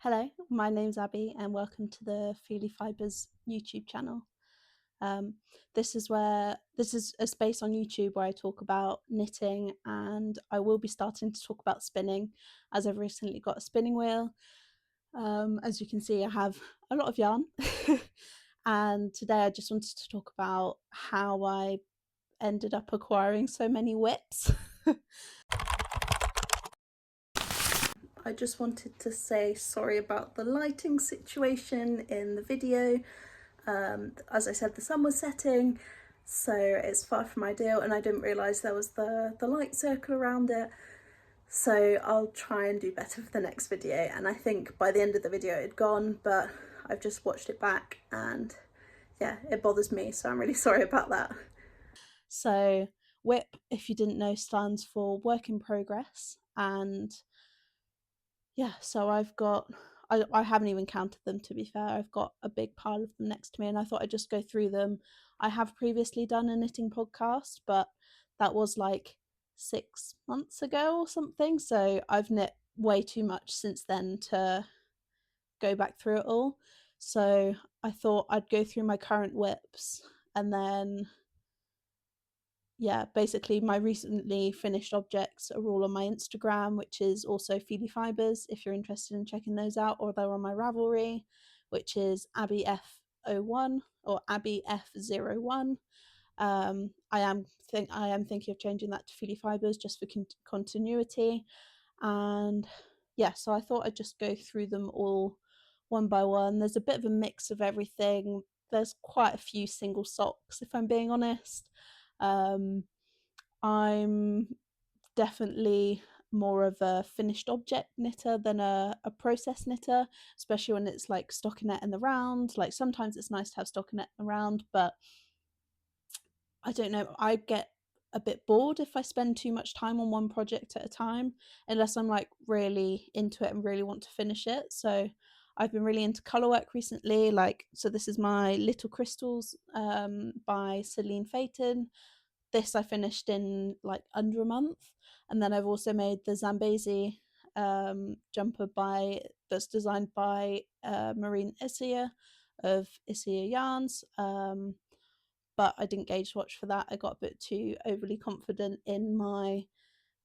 Hello, my name's Abby, and welcome to the Feely Fibres YouTube channel. Um, this is a space on YouTube where I talk about knitting, and I will be starting to talk about spinning, as I've recently got a spinning wheel. As you can see, I have a lot of yarn, and today I just wanted to talk about how I ended up acquiring so many whips. I just wanted to say sorry about the lighting situation in the video. As I said, the sun was setting, so it's far from ideal, and I didn't realise there was the light circle around it. So I'll try and do better for the next video, and I think by the end of the video it had gone, but I've just watched it back and yeah, it bothers me, so I'm really sorry about that. So WIP, if you didn't know, stands for work in progress, and yeah, so I haven't even counted them, to be fair. I've got a big pile of them next to me, and I thought I'd just go through them. I have previously done a knitting podcast, but that was like 6 months ago or something, so I've knit way too much since then to go back through it all. So I thought I'd go through my current whips, and then yeah, basically my recently finished objects are all on my Instagram, which is also Feely Fibres, if you're interested in checking those out, or they're on my Ravelry, which is Abby F01 or Abby F01. I am thinking of changing that to Feely Fibres just for continuity. And yeah, so I thought I'd just go through them all one by one. There's a bit of a mix of everything. There's quite a few single socks, if I'm being honest. I'm definitely more of a finished object knitter than a process knitter, especially when it's like stockinette in the round. Like sometimes it's nice to have stockinette in the round, but I don't know, I get a bit bored if I spend too much time on one project at a time, unless I'm like really into it and really want to finish it. So I've been really into colour work recently. So this is my Little Crystals by Celine Phaeton. This I finished in like under a month, and then I've also made the Zambezi jumper that's designed by Marine Issia of Issia Yarns. But I didn't gauge swatch for that. I got a bit too overly confident in my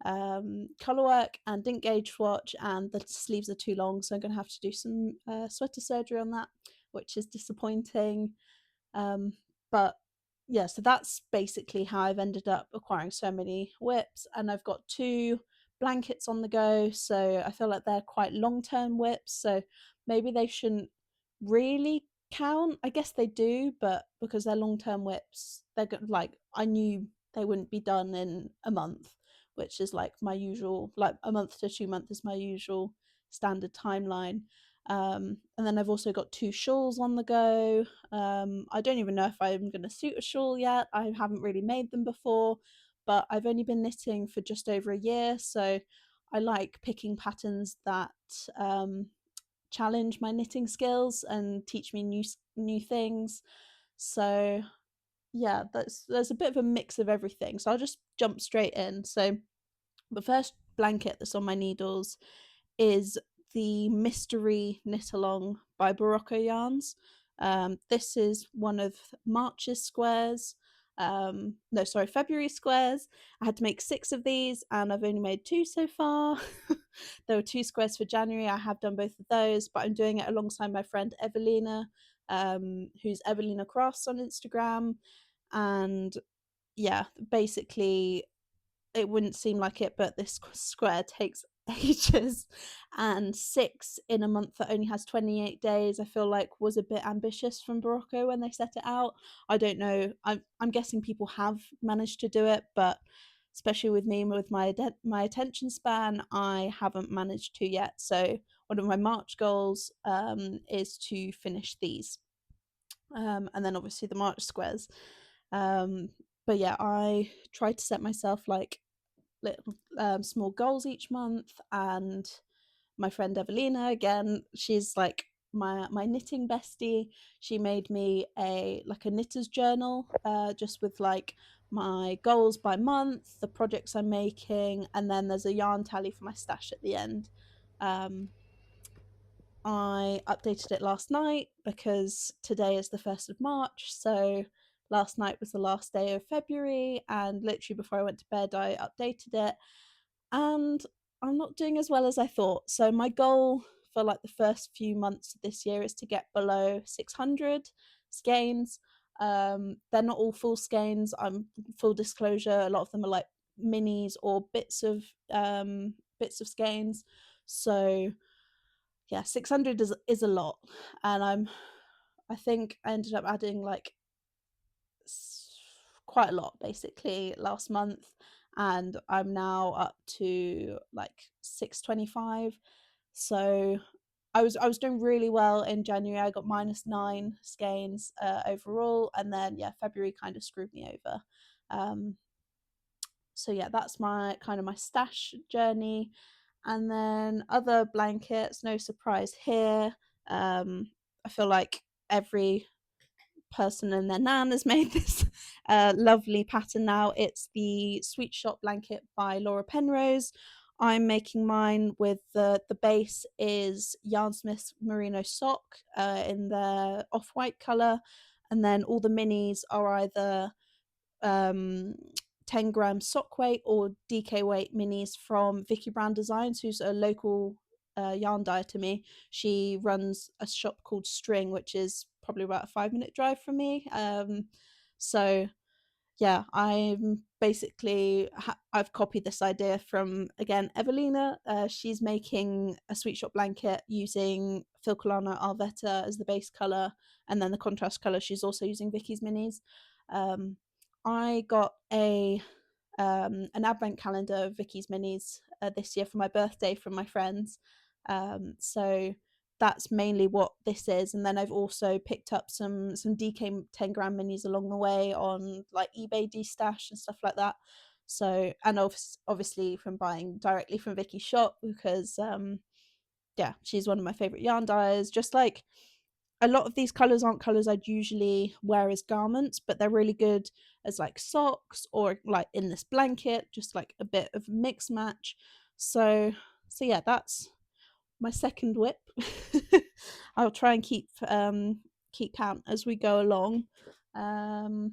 colour work and didn't gauge swatch, and the sleeves are too long, so I'm going to have to do some sweater surgery on that, which is disappointing. But yeah, so that's basically how I've ended up acquiring so many whips, and I've got 2 blankets on the go, so I feel like they're quite long-term whips, so maybe they shouldn't really count. I guess they do, but because they're long-term whips, they're good. Like I knew they wouldn't be done in a month, which is like my usual, like a month to 2 months is my usual standard timeline. And then I've also got 2 shawls on the go. I don't even know if I'm going to suit a shawl yet. I haven't really made them before, but I've only been knitting for just over a year, so I like picking patterns that challenge my knitting skills and teach me new things. So yeah, there's a bit of a mix of everything. So I'll just jump straight in. So the first blanket that's on my needles is the Mystery Knit Along by Barocco Yarns. This is one of March's squares. No, sorry, February squares. I had to make 6 of these, and I've only made 2 so far. There were 2 squares for January. I have done both of those, but I'm doing it alongside my friend Evelina, who's Evelina Cross on Instagram. And yeah, basically it wouldn't seem like it, but this square takes ages, and 6 in a month that only has 28 days, I feel like was a bit ambitious from Barocco when they set it out. I don't know, I'm guessing people have managed to do it, but especially with me with my attention span, I haven't managed to yet. So one of my March goals is to finish these, and then obviously the March squares. But yeah, I try to set myself like little small goals each month, and my friend Evelina, again, she's like my knitting bestie. She made me a knitter's journal, just with like my goals by month, the projects I'm making, and then there's a yarn tally for my stash at the end. um I updated it last night because today is the 1st of March. So last night was the last day of February, and literally before I went to bed, I updated it. And I'm not doing as well as I thought. So my goal for like the first few months of this year is to get below 600 skeins. They're not all full skeins. I'm full disclosure. A lot of them are like minis or bits of skeins. So yeah, 600 is a lot, and I think I ended up adding like quite a lot basically last month, and I'm now up to like 625. So I was doing really well in January. I got -9 skeins overall, and then yeah, February kind of screwed me over. So yeah, that's my kind of my stash journey. And then other blankets, no surprise here. I feel like every person and their nan has made this lovely pattern now. It's the Sweet Shop blanket by Laura Penrose. I'm making mine with the base is Yarnsmith's Merino Sock in the off-white colour, and then all the minis are either 10-gram sock weight or DK weight minis from Vicky Brown Designs, who's a local yarn dyer to me. She runs a shop called String, which is probably about a 5-minute drive from me. So yeah, I'm basically I've copied this idea from again Evelina. She's making a Sweet Shop blanket using Filcolano Alvetta as the base color, and then the contrast color she's also using Vicky's minis. I got an advent calendar of Vicky's minis this year for my birthday from my friends. So that's mainly what this is, and then I've also picked up some DK 10-gram minis along the way on like eBay Destash and stuff like that. So, and obviously from buying directly from Vicky's shop, because yeah, she's one of my favorite yarn dyers. Just like a lot of these colors aren't colors I'd usually wear as garments, but they're really good as like socks or like in this blanket, just like a bit of mix match. So yeah, that's my second whip. I'll try and keep count as we go along. And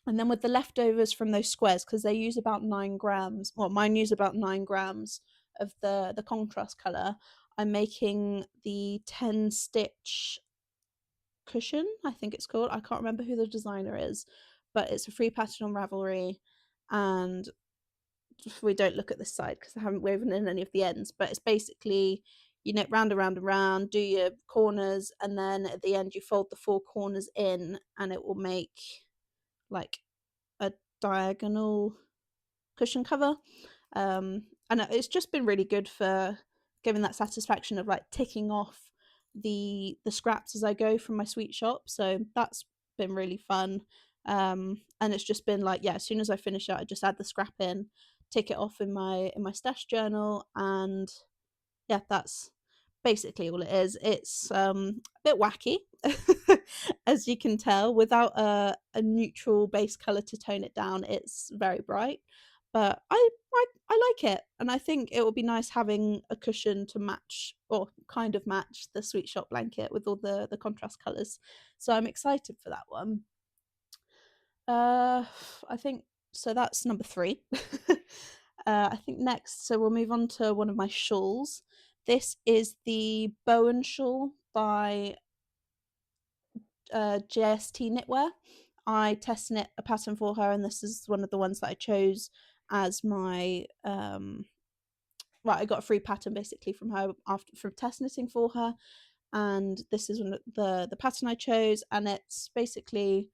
then with the leftovers from those squares, because they use about 9 grams, well, mine use about 9 grams of the contrast color. I'm making the 10 stitch cushion, I think it's called. I can't remember who the designer is, but it's a free pattern on Ravelry. And we don't look at this side because I haven't woven in any of the ends, but it's basically you knit round and round and round, do your corners, and then at the end you fold the 4 corners in, and it will make like a diagonal cushion cover. And it's just been really good for giving that satisfaction of like ticking off the scraps as I go from my sweet shop. So that's been really fun. And it's just been like, yeah, as soon as I finish it, I just add the scrap in, tick it off in my stash journal, and yeah, that's basically all it is. It's a bit wacky, as you can tell. Without a neutral base color to tone it down, it's very bright. But I like it, and I think it would be nice having a cushion to match or kind of match the Sweet Shop blanket with all the contrast colors. So I'm excited for that one. I think so. That's number 3. I think next, so we'll move on to one of my shawls. This is the Boann shawl by JST Knitwear. I test knit a pattern for her, and this is one of the ones that I chose as my right. I got a free pattern basically from her after from test knitting for her, and this is one of the pattern I chose, and it's basically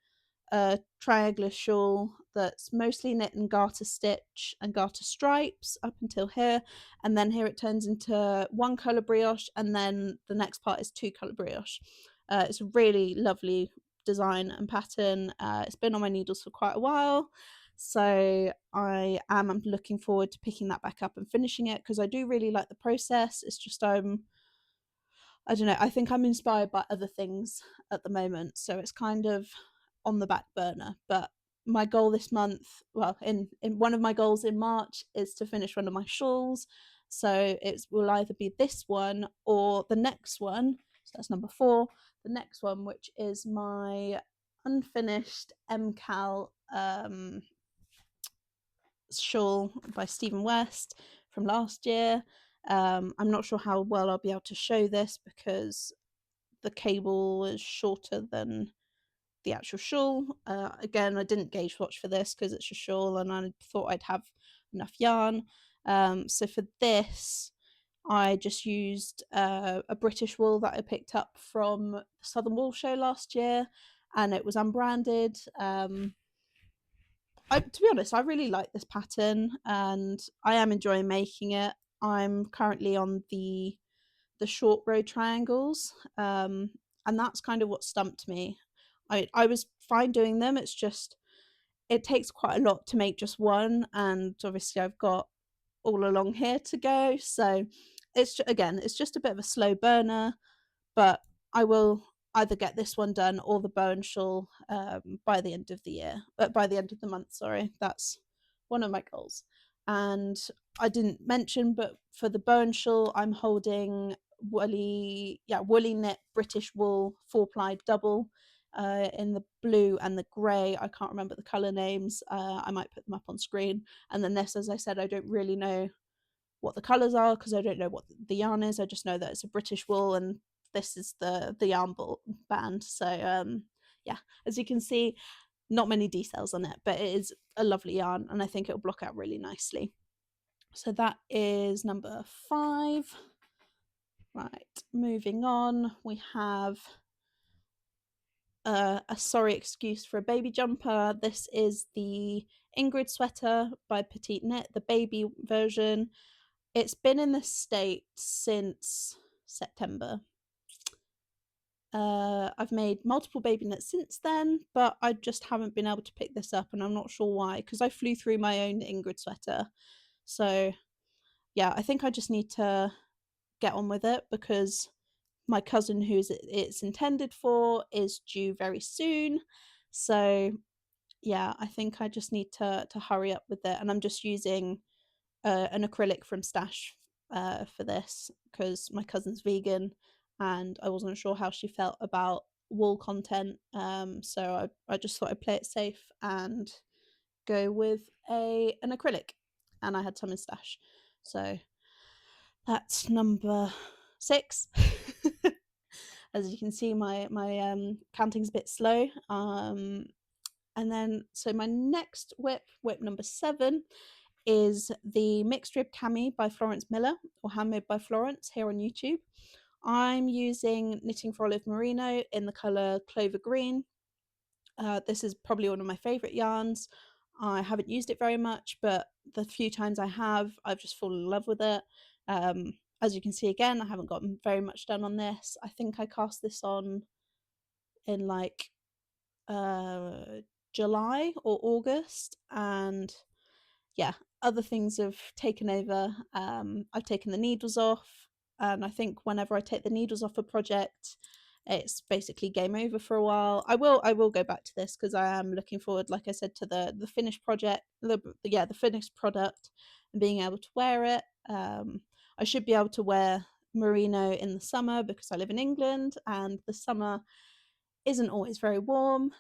a triangular shawl that's mostly knit in garter stitch and garter stripes up until here, and then here it turns into 1 colour brioche, and then the next part is 2 colour brioche. It's a really lovely design and pattern. It's been on my needles for quite a while, so I'm looking forward to picking that back up and finishing it, because I do really like the process. It's just I don't know, I think I'm inspired by other things at the moment, so it's kind of on the back burner. But my goal this month, well, in one of my goals in March, is to finish one of my shawls. So it will either be this one or the next one. So that's number 4. The next one, which is my unfinished MCAL shawl by Stephen West from last year. I'm not sure how well I'll be able to show this because the cable is shorter than the actual shawl. Again, I didn't gauge watch for this because it's a shawl and I thought I'd have enough yarn. So for this, I just used a British wool that I picked up from the Southern Wool Show last year, and it was unbranded. To be honest, I really like this pattern and I am enjoying making it. I'm currently on the short row triangles, and that's kind of what stumped me. I was fine doing them. It's just it takes quite a lot to make just one, and obviously I've got all along here to go. So it's just a bit of a slow burner, but I will either get this one done or the boann shawl by the end of the year, by the end of the month. Sorry, that's one of my goals. And I didn't mention, but for the boann shawl, I'm holding woolly knit British wool 4-ply double in the blue and the grey. I can't remember the colour names. I might put them up on screen. And then this, as I said, I don't really know what the colours are because I don't know what the yarn is. I just know that it's a British wool and this is the yarn band. So yeah, as you can see, not many details on it, but it is a lovely yarn and I think it'll block out really nicely. So that is number 5. Right, moving on, we have a sorry excuse for a baby jumper. This is the Ingrid sweater by Petite Knit, the baby version. It's been in the States since September. I've made multiple baby knits since then, but I just haven't been able to pick this up, and I'm not sure why, because I flew through my own Ingrid sweater. So yeah, I think I just need to get on with it because my cousin who's it's intended for is due very soon. So yeah, I think I just need to hurry up with it, and I'm just using an acrylic from Stash for this because my cousin's vegan and I wasn't sure how she felt about wool content. So I just thought I'd play it safe and go with an acrylic, and I had some in Stash. So that's number 6. As you can see, my counting's a bit slow. And then so my next whip number 7, is the Mixed Rib Cami by Florence Miller, or Handmade by Florence, here on YouTube. I'm using Knitting for Olive Merino in the colour Clover Green. This is probably one of my favourite yarns. I haven't used it very much, but the few times I have, I've just fallen in love with it. As you can see again, I haven't gotten very much done on this. I think I cast this on in like July or August, and yeah, other things have taken over. I've taken the needles off, and I think whenever I take the needles off a project, it's basically game over for a while. I will go back to this because I am looking forward, like I said, to the finished project, the finished product, and being able to wear it. I should be able to wear merino in the summer because I live in England, and the summer isn't always very warm.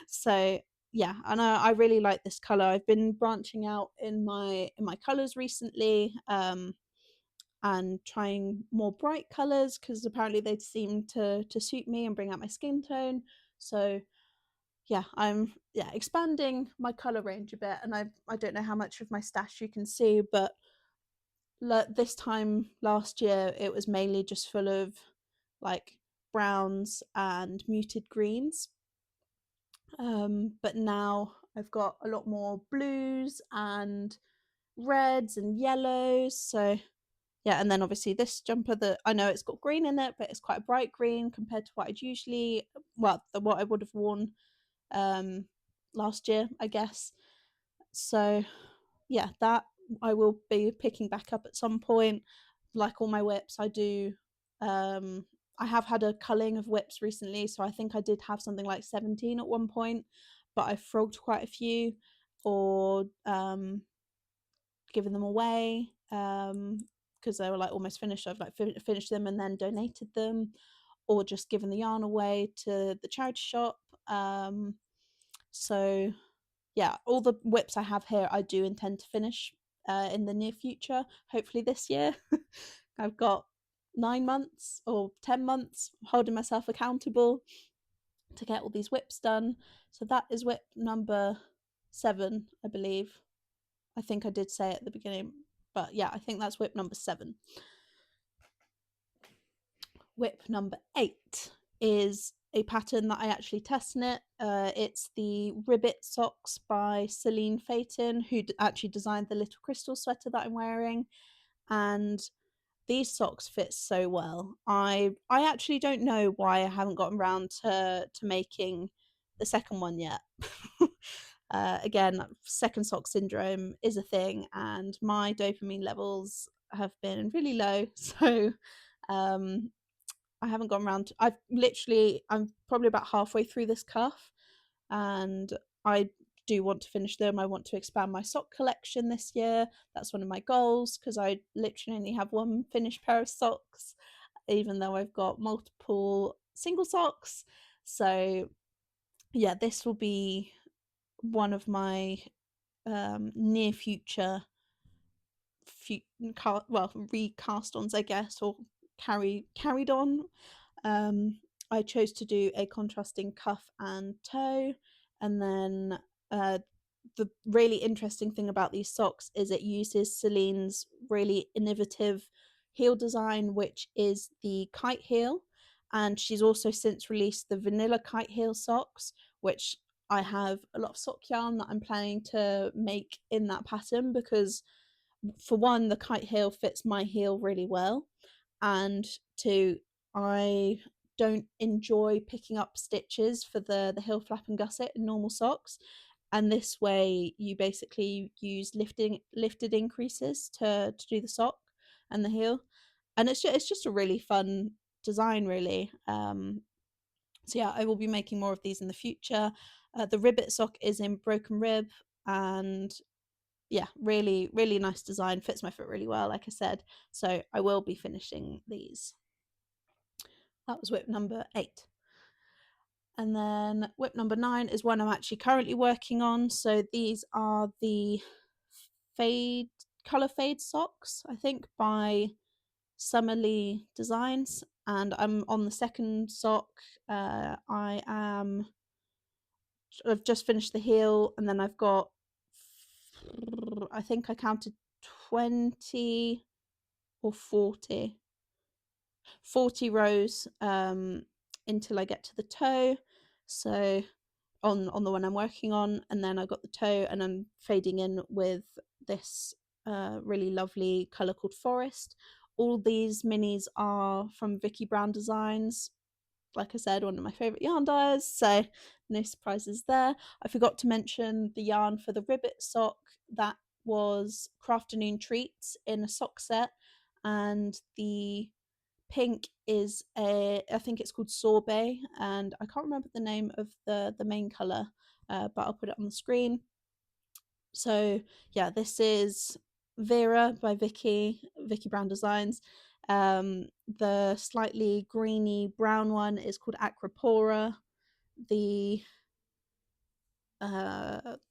So yeah, and I really like this color. I've been branching out in my colors recently, and trying more bright colors because apparently they seem to suit me and bring out my skin tone. So yeah, I'm expanding my color range a bit, and I don't know how much of my stash you can see, but this time last year it was mainly just full of like browns and muted greens, but now I've got a lot more blues and reds and yellows. So yeah, and then obviously this jumper that I know it's got green in it, but it's quite a bright green compared to what I'd usually, what I would have worn last year, I guess. So yeah, that I will be picking back up at some point. Like all my whips, I do. I have had a culling of whips recently, so I think I did have something like 17 at one point, but I frogged quite a few or given them away. because they were like almost finished. I've like finished them and then donated them, or just given the yarn away to the charity shop. So yeah, all the whips I have here I do intend to finish in the near future, hopefully this year. I've got 9 months or 10 months holding myself accountable to get all these whips done. So that is whip number 7, I believe. I think I did say it at the beginning, but yeah, I think that's whip number 7. Whip number 8 is a pattern that I actually test knit. It's the Ribbit Socks by Celine Phaeton, who actually designed the little crystal sweater that I'm wearing. And these socks fit so well. I actually don't know why I haven't gotten around to making the second one yet. Again, second sock syndrome is a thing, and my dopamine levels have been really low. So I haven't gone around. I'm probably about halfway through this cuff, and I do want to finish them. I want to expand my sock collection this year. That's one of my goals, because I literally only have one finished pair of socks, even though I've got multiple single socks. So yeah, this will be one of my near future recast ons, I guess, or carried on. I chose to do a contrasting cuff and toe, and then the really interesting thing about these socks is it uses Celine's really innovative heel design, which is the kite heel, and she's also since released the vanilla kite heel socks, which I have a lot of sock yarn that I'm planning to make in that pattern, because for one, the kite heel fits my heel really well, and two, I don't enjoy picking up stitches for the heel flap and gusset in normal socks, and this way you basically use lifted increases to do the sock and the heel, and it's just a really fun design, really. So yeah, I will be making more of these in the future. The ribbit sock is in broken rib, and yeah, really, really nice design, fits my foot really well, like I said. So I will be finishing these. That was whip number 8. And then whip number 9 is one I'm actually currently working on. So these are the color fade socks, I think, by Summerlee Designs, and I'm on the second sock. I've just finished the heel, and then I've got, I think I counted 20 or 40 rows until I get to the toe. So on the one I'm working on, and then I got the toe, and I'm fading in with this really lovely colour called Forest. All these minis are from Vicky Brown Designs. Like I said, one of my favourite yarn dyers, so no surprises there. I forgot to mention the yarn for the ribbit sock. That was Crafternoon Treats in a sock set, and the pink is I think it's called Sorbet, and I can't remember the name of the main colour, but I'll put it on the screen. So yeah, this is Vera by Vicky Brown Designs. The slightly greeny brown one is called Acropora. The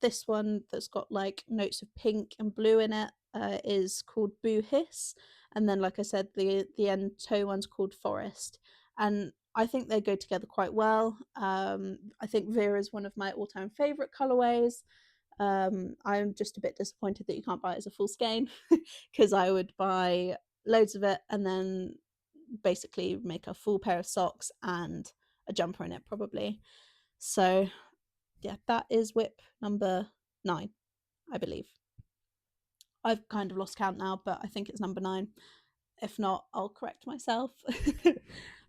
this one that's got like notes of pink and blue in it is called Boo Hiss, and then, like I said, the end toe one's called Forest, and I think they go together quite well. I think Vera is one of my all-time favorite colorways. I'm just a bit disappointed that you can't buy it as a full skein, because I would buy loads of it and then basically make a full pair of socks and a jumper in it, probably. So yeah, that is whip number 9, I believe. I've kind of lost count now, but I think it's number 9. If not, I'll correct myself.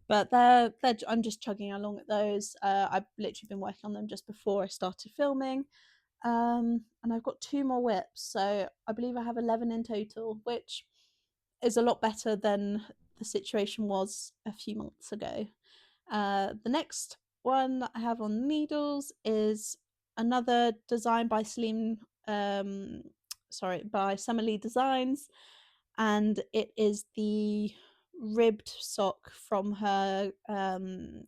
But I'm just chugging along at those. I've literally been working on them just before I started filming. And I've got 2 more whips, so I believe I have 11 in total, which is a lot better than the situation was a few months ago. The next one that I have on needles is another design by by Summerlee Designs. and it is the ribbed sock from her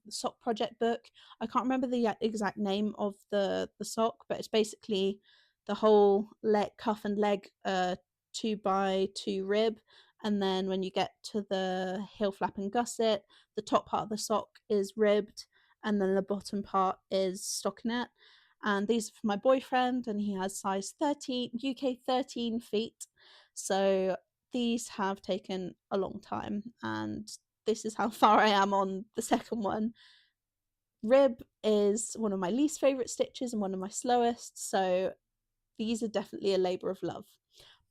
sock project book. I can't remember the exact name of the sock, but it's basically the whole leg, cuff and leg 2x2 rib, and then when you get to the heel flap and gusset, the top part of the sock is ribbed, and then the bottom part is stockinette. And these are for my boyfriend, and he has size 13 UK 13 feet. So these have taken a long time, and this is how far I am on the second one. Rib is one of my least favorite stitches and one of my slowest, so these are definitely a labor of love.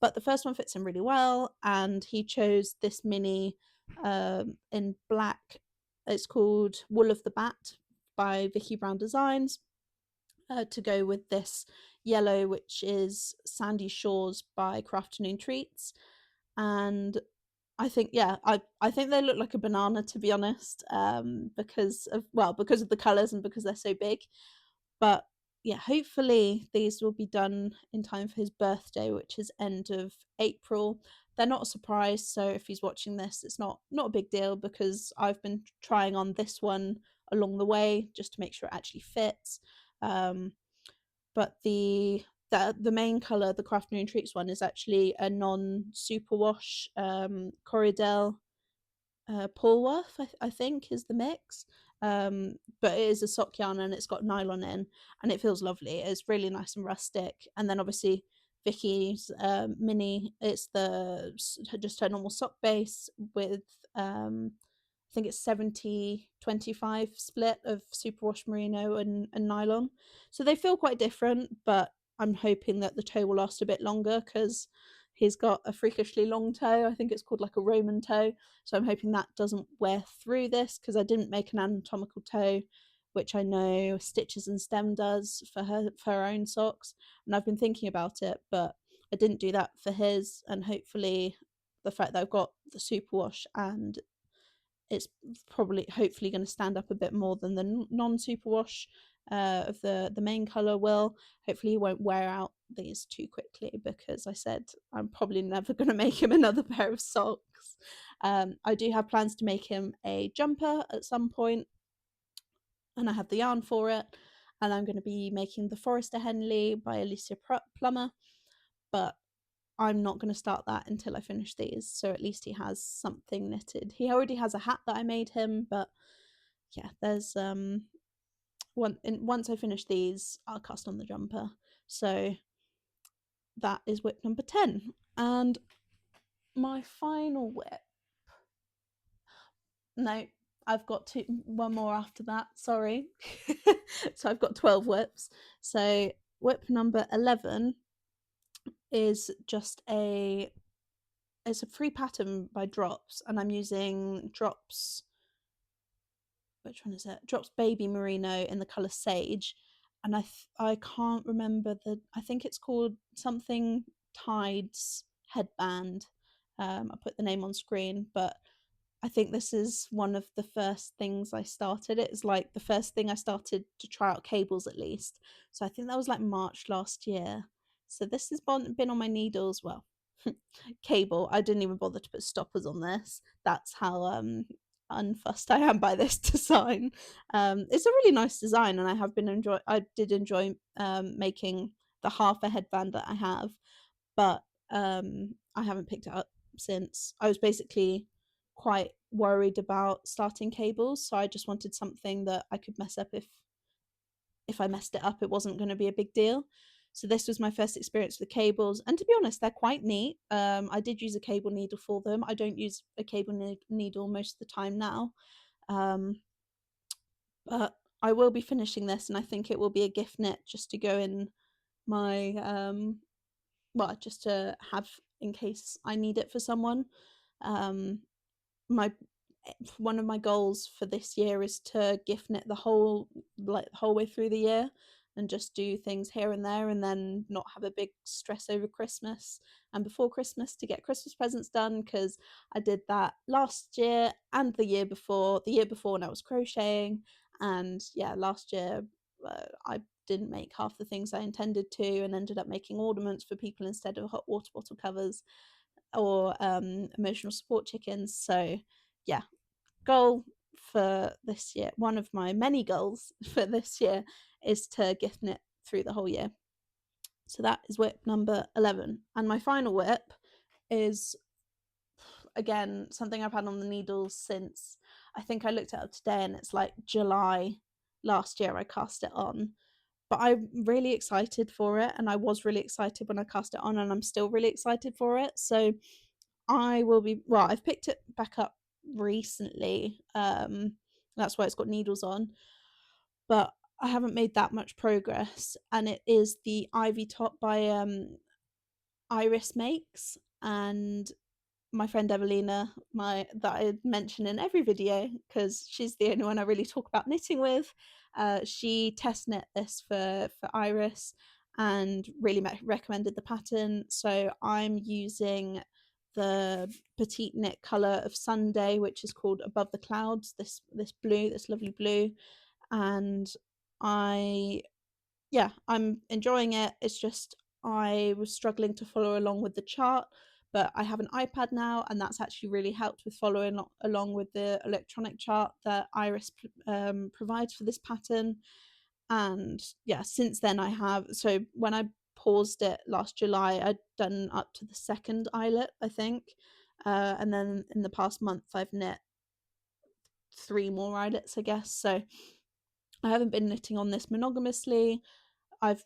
But the first one fits him really well, and he chose this mini in black. It's called Wool of the Bat by Vicky Brown Designs, to go with this yellow, which is Sandy Shores by Crafternoon Treats. And I think, yeah, I think they look like a banana, to be honest, because of the colors and because they're so big. But yeah, hopefully these will be done in time for his birthday, which is end of April. They're not a surprise, so if he's watching this, it's not a big deal, because I've been trying on this one along the way just to make sure it actually fits. But the main color, the Crafternoon Treats one, is actually a non superwash Corriedale Polworth, I think is the mix. But it is a sock yarn, and it's got nylon in, and it feels lovely. It's really nice and rustic. And then obviously Vicky's mini, it's just her normal sock base with I think it's 70-25 split of superwash merino and nylon. So they feel quite different, but I'm hoping that the toe will last a bit longer, because he's got a freakishly long toe. I think it's called like a Roman toe. So I'm hoping that doesn't wear through this, because I didn't make an anatomical toe, which I know Stitches and Stem does for her own socks. And I've been thinking about it, but I didn't do that for his. And hopefully the fact that I've got the superwash, and it's hopefully going to stand up a bit more than the non-superwash of the main color will. Hopefully he won't wear out these too quickly, because I said I'm probably never going to make him another pair of socks. I do have plans to make him a jumper at some point, and I have the yarn for it, and I'm going to be making the Forester Henley by Alicia Plummer, but I'm not going to start that until I finish these, so at least he has something knitted. He already has a hat that I made him, but yeah, there's once I finish these, I'll cast on the jumper. So that is whip number 10. And my final whip, no, I've got one more after that, sorry. So I've got 12 whips. So whip number 11 is just it's a free pattern by Drops, and I'm using Drops, which one is it? Drops Baby Merino in the colour Sage, and I can't remember I think it's called something Tides Headband. I put the name on screen, but I think this is one of the first things I started. It's like the first thing I started to try out cables, at least. So I think that was like March last year. So this has been on my needles. Well, cable. I didn't even bother to put stoppers on this. That's how unfussed I am by this design. It's a really nice design, and I did enjoy making the half a headband that I have, but I haven't picked it up since. I was basically quite worried about starting cables, so I just wanted something that I could mess up. If I messed it up, it wasn't going to be a big deal. So this was my first experience with the cables, and to be honest, they're quite neat. I did use a cable needle for them. I don't use a cable needle most of the time now, but I will be finishing this, and I think it will be a gift knit just to go in my just to have in case I need it for someone. My One of my goals for this year is to gift knit the whole way through the year, and just do things here and there, and then not have a big stress over Christmas and before Christmas to get Christmas presents done, because I did that last year and the year before when I was crocheting. And yeah, last year I didn't make half the things I intended to, and ended up making ornaments for people instead of hot water bottle covers. or emotional support chickens. So yeah, goal for this year, one of my many goals for this year, is to gift knit through the whole year. So that is whip number 11. And my final whip is, again, something I've had on the needles since, I think I looked it up today, and it's like July last year I cast it on. But I'm really excited for it, and I was really excited when I cast it on, and I'm still really excited for it. So I will be, well, I've picked it back up recently. That's why it's got needles on, but I haven't made that much progress. And it is the Ivy Top by Iris Makes, and my friend Evelina, that I mention in every video because she's the only one I really talk about knitting with. She test knit this for Iris and really recommended the pattern. So I'm using the petite knit color of Sunday, which is called Above the Clouds. This blue, this lovely blue, and I I'm enjoying it. It's just I was struggling to follow along with the chart, but I have an iPad now, and that's actually really helped with following along with the electronic chart that Iris provides for this pattern. And yeah, since then I have, so when I paused it last July, I'd done up to the second eyelet, I think. And then in the past month, I've knit 3 more eyelets, I guess. So I haven't been knitting on this monogamously. I've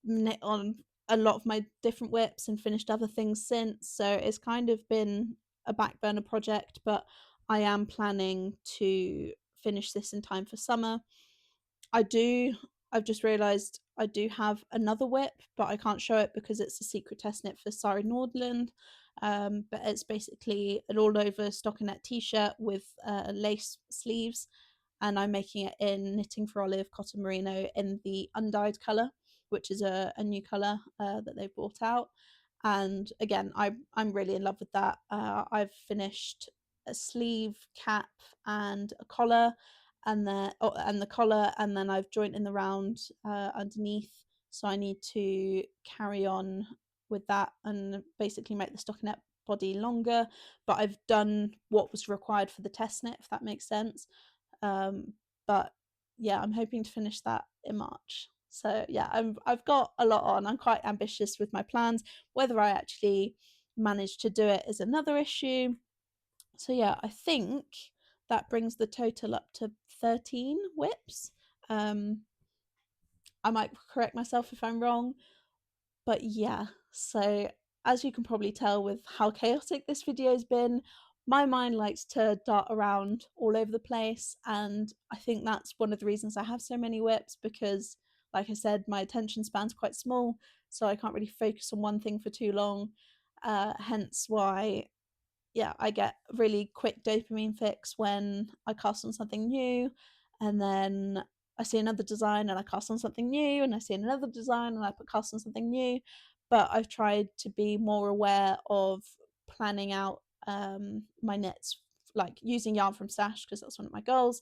knit on a lot of my different whips and finished other things since, so it's kind of been a back burner project, but I am planning to finish this in time for summer. I've just realised I do have another whip, but I can't show it because it's a secret test knit for Sari Nordlund. But it's basically an all over stockinette t-shirt with lace sleeves, and I'm making it in Knitting for Olive cotton merino in the undyed colour, which is a new colour that they've brought out. And again, I'm really in love with that. I've finished a sleeve, cap, and a collar, and the collar, and then I've joined in the round underneath. So I need to carry on with that and basically make the stockinette body longer. But I've done what was required for the test knit, if that makes sense. But yeah, I'm hoping to finish that in March. So yeah, I've got a lot on. I'm quite ambitious with my plans. Whether I actually manage to do it is another issue. So yeah, I think that brings the total up to 13 whips. I might correct myself if I'm wrong, but yeah. So as you can probably tell with how chaotic this video has been, my mind likes to dart around all over the place, and I think that's one of the reasons I have so many whips, because like I said, my attention span's quite small, so I can't really focus on one thing for too long. Hence why I get a really quick dopamine fix when I cast on something new, and then I see another design and I cast on something new, and I see another design and I put cast on something new. But I've tried to be more aware of planning out my knits, like using yarn from stash because that's one of my goals,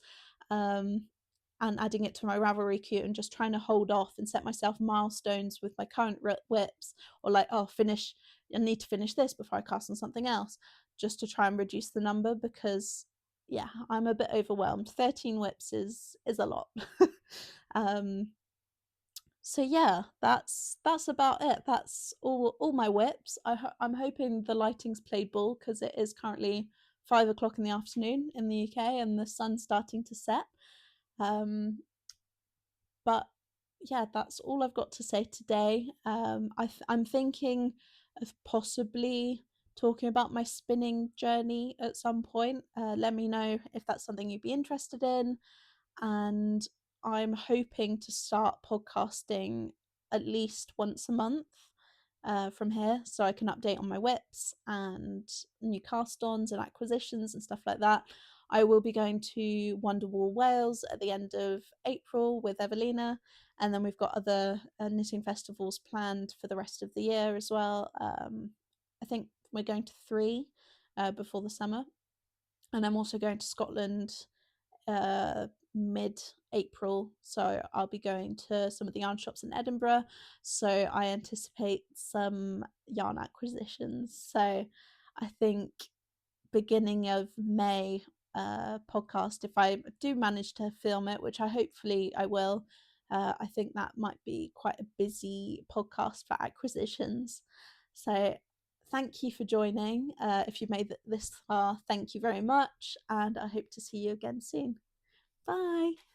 um, and adding it to my Ravelry queue, and just trying to hold off and set myself milestones with my current whips, or like, oh, I need to finish this before I cast on something else, just to try and reduce the number, because I'm a bit overwhelmed. 13 whips is a lot. um so yeah, that's about it. That's all my whips. I'm hoping the lighting's played ball, because it is currently 5 o'clock in the afternoon in the UK and the sun's starting to set. But yeah, that's all I've got to say today. I'm thinking of possibly talking about my spinning journey at some point. Let me know if that's something you'd be interested in. And I'm hoping to start podcasting at least once a month from here, so I can update on my whips and new cast ons and acquisitions and stuff like that. I will be going to Wonderwall Wales at the end of April with Evelina, and then we've got other knitting festivals planned for the rest of the year as well. I think we're going to 3 before the summer, and I'm also going to Scotland mid-April, so I'll be going to some of the yarn shops in Edinburgh, so I anticipate some yarn acquisitions. So I think beginning of May podcast, if I do manage to film it, which I will. I think that might be quite a busy podcast for acquisitions. So thank you for joining. If you made it this far, thank you very much, and I hope to see you again soon. Bye.